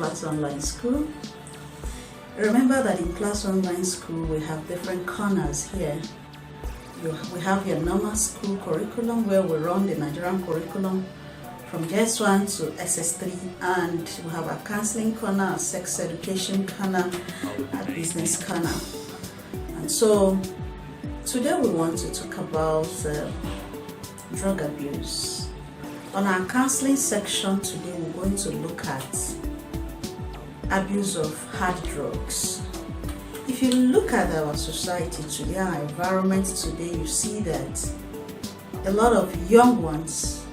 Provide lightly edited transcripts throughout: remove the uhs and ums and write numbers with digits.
Class Online School. Remember that in Class Online School we have different corners here. We have your normal school curriculum where we run the Nigerian curriculum from JS1 to SS3, and we have a counseling corner, a sex education corner, a business corner. And so today we want to talk about drug abuse. On our counseling section today, we're going to look at abuse of hard drugs. If you look at our society today, our environment today, you see that a lot of young ones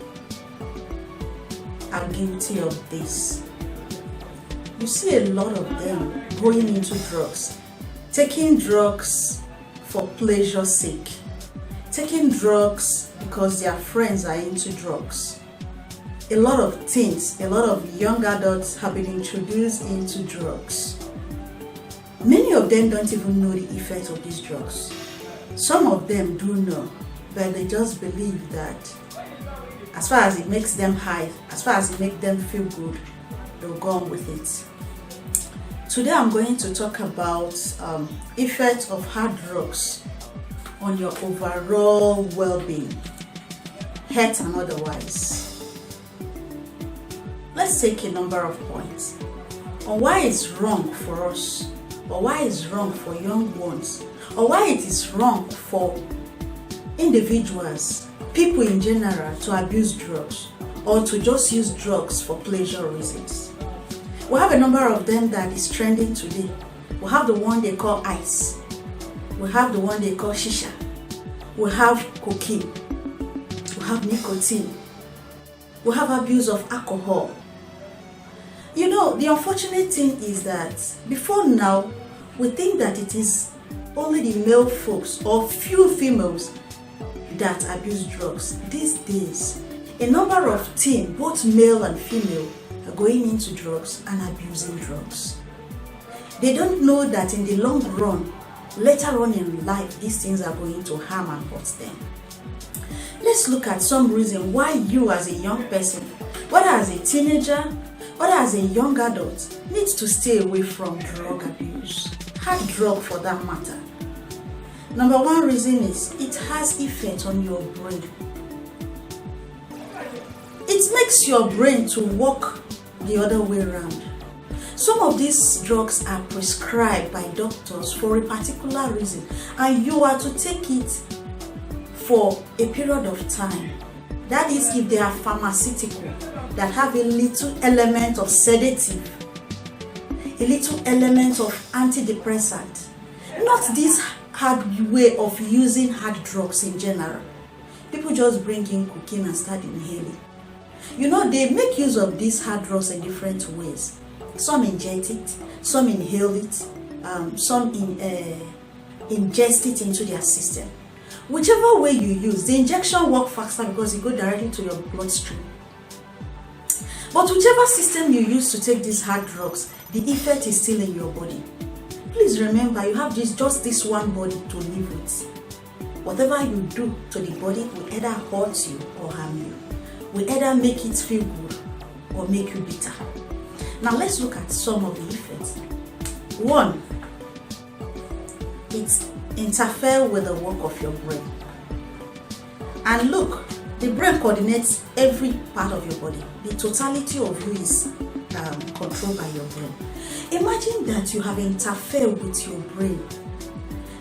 are guilty of this. You see a lot of them going into drugs, taking drugs for pleasure's sake, taking drugs because their friends are into drugs. A lot of teens, a lot of young adults have been introduced into drugs. Many of them don't even know the effect of these drugs. Some of them do know, but they just believe that as far as it makes them high, as far as it makes them feel good, they'll go on with it. Today I'm going to talk about effects of hard drugs on your overall well-being, health and otherwise. Let's take a number of points on why it's wrong for us, or why it's wrong for young ones, or why it is wrong for individuals, people in general, to abuse drugs or to just use drugs for pleasure reasons. We have a number of them that is trending today. We have the one they call ice. We have the one they call shisha. We have cocaine. We have nicotine. We have abuse of alcohol. You know, the unfortunate thing is that before now, we think that it is only the male folks or few females that abuse drugs. These days, a number of teens, both male and female, are going into drugs and abusing drugs. They don't know that in the long run, later on in life, these things are going to harm and hurt them. Let's look at some reason why you as a young person, whether as a teenager, whether as a young adult, needs to stay away from drug abuse. Hard drug for that matter. Number one reason is it has effect on your brain. It makes your brain to work the other way around. Some of these drugs are prescribed by doctors for a particular reason, and you are to take it for a period of time. That is, if they are pharmaceutical that have a little element of sedative, a little element of antidepressant. Not this hard way of using hard drugs in general. People just bring in cocaine and start inhaling. You know, they make use of these hard drugs in different ways. Some inject it, some inhale it, some ingest it into their system. Whichever way you use, the injection works faster because it goes directly to your bloodstream. But whichever system you use to take these hard drugs, the effect is still in your body. Please remember, you have just this one body to live with. Whatever you do to the body will either hurt you or harm you. Will either make it feel good or make you bitter. Now let's look at some of the effects. One, it interferes with the work of your brain. And look, the brain coordinates every part of your body. The totality of you is controlled by your brain. Imagine that you have interfered with your brain.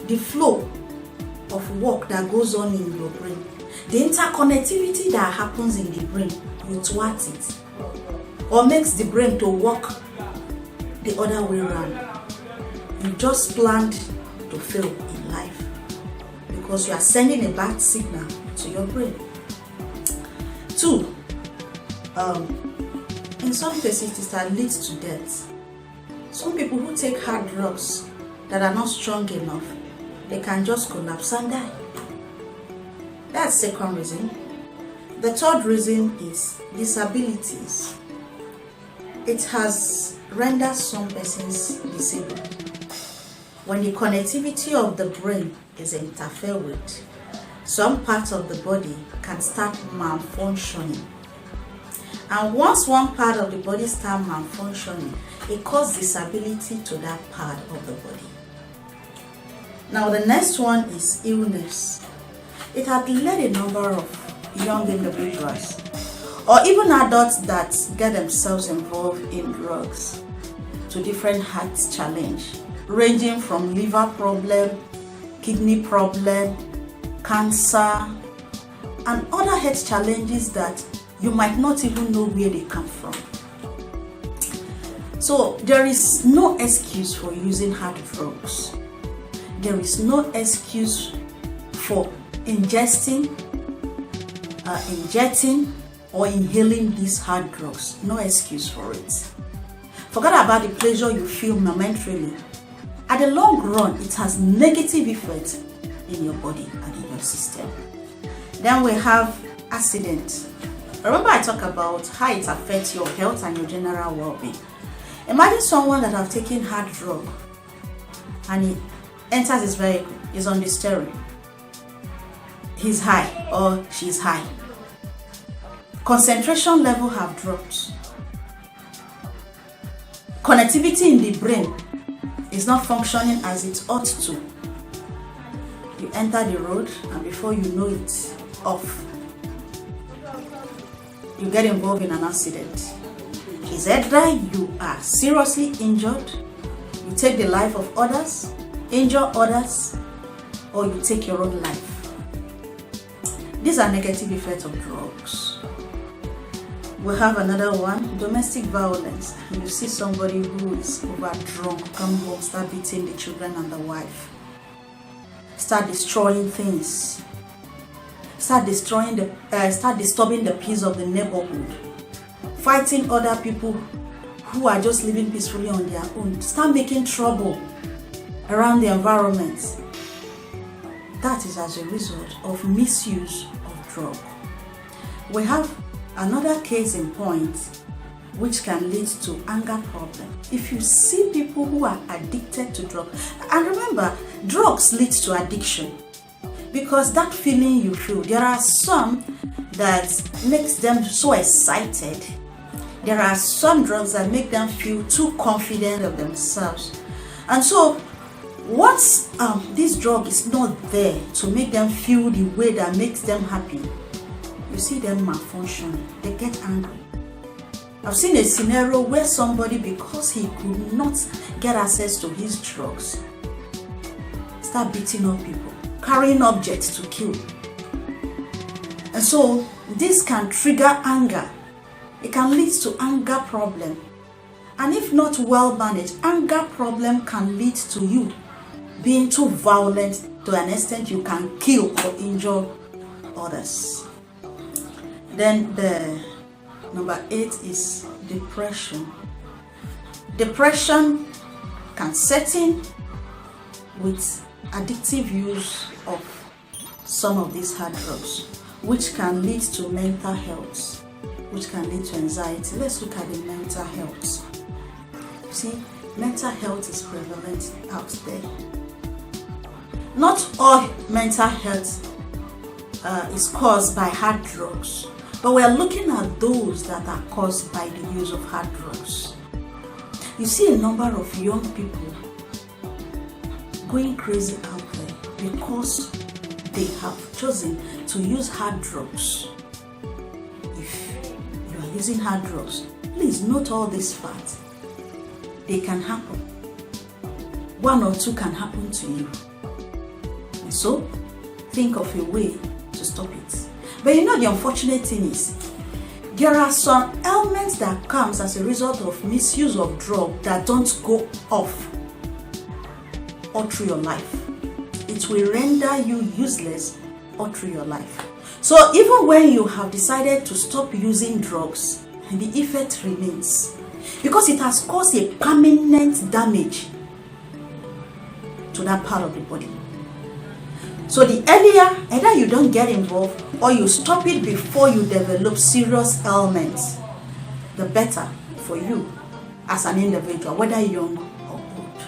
The flow of work that goes on in your brain, the interconnectivity that happens in the brain, you thwart it or makes the brain to work the other way around. You just planned to fail in life because you are sending a bad signal to your brain. Two, in some cases it leads to death. Some people who take hard drugs that are not strong enough, they can just collapse and die. That's the second reason. The third reason is disabilities. It has rendered some persons disabled. When the connectivity of the brain is interfered with, some parts of the body can start malfunctioning. And once one part of the body starts malfunctioning, It causes disability to that part of the body. Now the next one is illness. It had led a number of young individuals or even adults that get themselves involved in drugs to different health challenges, ranging from liver problem, kidney problem, cancer, and other health challenges that you might not even know where they come from. So there is no excuse for using hard drugs. There is no excuse for injecting, injecting or inhaling these hard drugs. No excuse for it. Forget about the pleasure you feel momentarily. At the long run, it has negative effects in your body and in your system. Then we have accident. Remember I talked about how it affects your health and your general well-being. Imagine someone that have taken hard drug and he enters his vehicle, is on the steering. He's high or she's high. Concentration level have dropped. Connectivity in the brain is not functioning as it ought to. You enter the road and before you know it, off. You get involved in an accident. It's either you are seriously injured, you take the life of others, injure others, or you take your own life. These are negative effects of drugs. We have another one, domestic violence. You see somebody who is over drunk, come home, start beating the children and the wife. Start destroying things. Start disturbing the peace of the neighborhood. Fighting other people who are just living peacefully on their own. Start making trouble around the environment. That is as a result of misuse of drug. We have another case in point which can lead to anger problem. If you see people who are addicted to drugs, and remember, drugs lead to addiction because that feeling you feel, there are some that makes them so excited. There are some drugs that make them feel too confident of themselves. And so once this drug is not there to make them feel the way that makes them happy, you see them malfunctioning, they get angry. I've seen a scenario where somebody, because he could not get access to his drugs, start beating up people, carrying objects to kill. And so this can trigger anger. It can lead to anger problem. And if not well managed, anger problem can lead to you being too violent to an extent you can kill or injure others. Then the number 8 is depression. Depression can set in with addictive use of some of these hard drugs, which can lead to mental health, which can lead to anxiety. Let's look at the mental health. You see, mental health is prevalent out there. Not all mental health is caused by hard drugs, but we are looking at those that are caused by the use of hard drugs. You see a number of young people going crazy out there because they have chosen to use hard drugs. If you are using hard drugs, please note all these facts. They can happen. 1 or 2 can happen to you. And so, think of a way to stop it. But you know the unfortunate thing is, there are some ailments that comes as a result of misuse of drug that don't go off all through your life. It will render you useless all through your life. So even when you have decided to stop using drugs, the effect remains because it has caused a permanent damage to that part of the body. So the earlier, either you don't get involved or you stop it before you develop serious ailments, the better for you as an individual, whether young or old.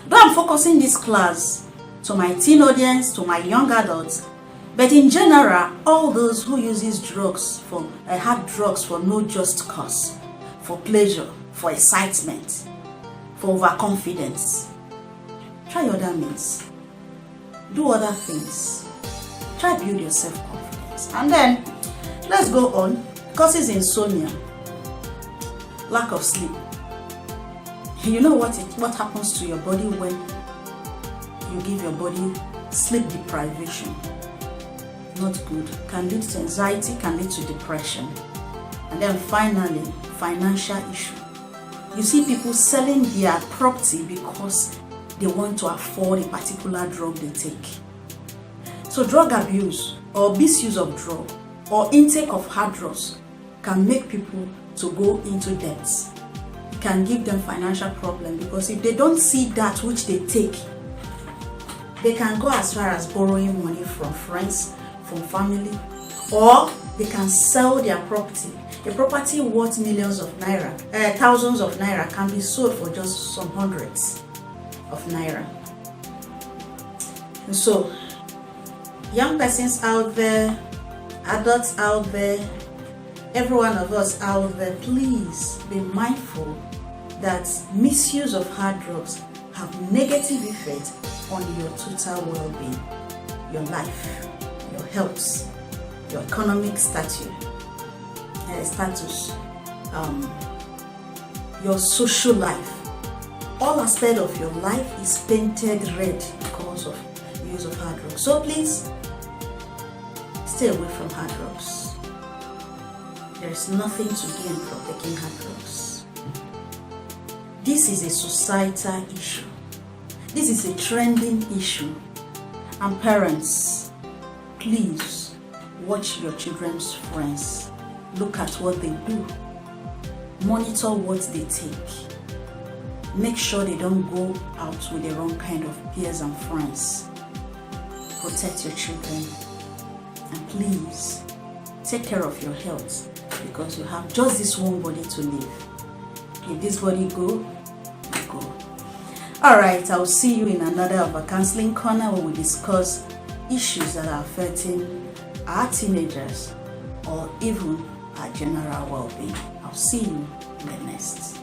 Though I'm focusing this class to my teen audience, to my young adults, but in general, all those who uses drugs for hard drugs for no just cause, for pleasure, for excitement, for overconfidence. Try other means. Do other things. Try build your self-confidence. And then, let's go on. Causes insomnia. Lack of sleep. You know what happens to your body when you give your body sleep deprivation? Not good. Can lead to anxiety, can lead to depression. And then finally, financial issue. You see people selling their property because they want to afford a particular drug they take. So drug abuse or misuse of drug or intake of hard drugs can make people to go into debts. It can give them financial problem because if they don't see that which they take, they can go as far as borrowing money from friends, from family, or they can sell their property. A property worth millions of naira, thousands of naira can be sold for just some hundreds of naira. And so, young persons out there, adults out there, every one of us out there, please be mindful that misuse of hard drugs have negative effect on your total well-being, your life, your health, your economic status, your social life. All aspects of your life is painted red because of use of hard drugs. So please stay away from hard drugs. There is nothing to gain from taking hard drugs. This is a societal issue. This is a trending issue. And parents, please watch your children's friends. Look at what they do. Monitor what they take. Make sure they don't go out with the wrong kind of peers and friends. Protect your children. And please, take care of your health because you have just this one body to live. If this body go, you go. Alright, I'll see you in another of a counseling corner where we discuss issues that are affecting our teenagers or even our general well-being. I'll see you in the next.